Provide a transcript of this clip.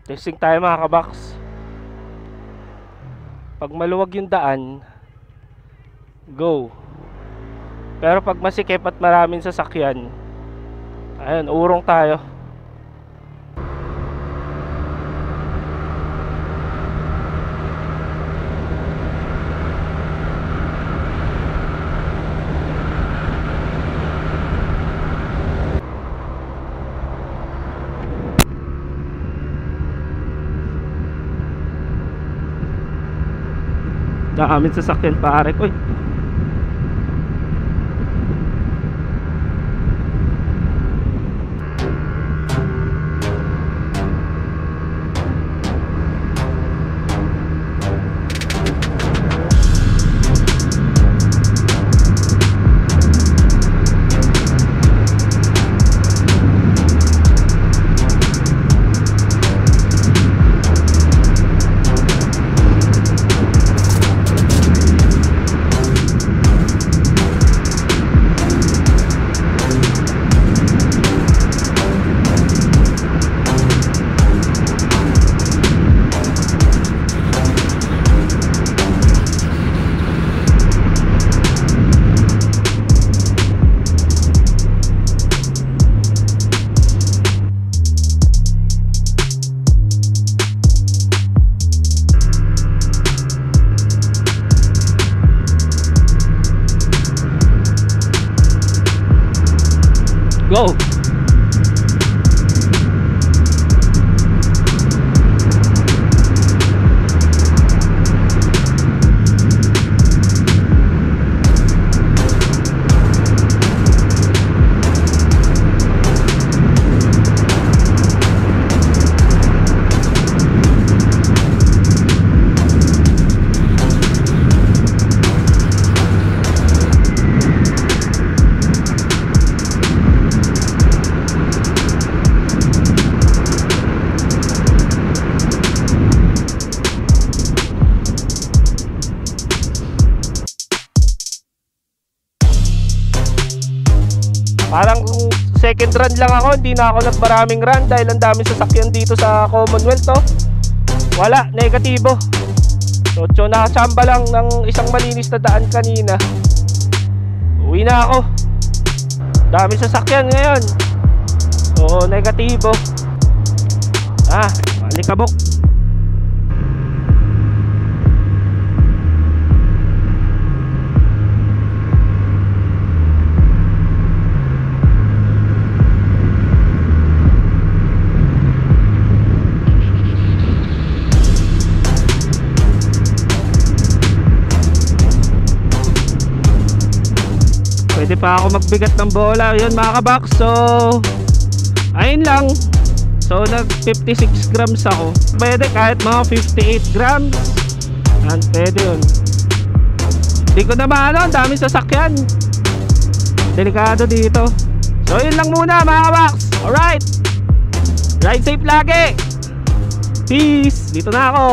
Testing tayo mga kabox. Pag maluwag yung daan, go. Pero pag masikip at maraming sasakyan, ayun, urong tayo. Daming sasakyan pare ko. Go! Parang second run lang ako, hindi na ako nagmaraming run dahil ang daming sasakyan dito sa Commonwealth, no? Wala, negatibo. So, nakachamba lang ng isang malinis na daan kanina. Uwi na ako. Daming sasakyan ngayon. So, negatibo. Alikabok. Pwede pa ako magbigat ng bola. Yun mga kabox. So ayun lang. So nag 56 grams ako. Pwede kahit mga 58 grams. Yan, pwede yun. Hindi ko na maano, ang daming sasakyan. Delikado dito. So yun lang muna mga kabox. Alright, ride safe lagi. Peace. Dito na ako.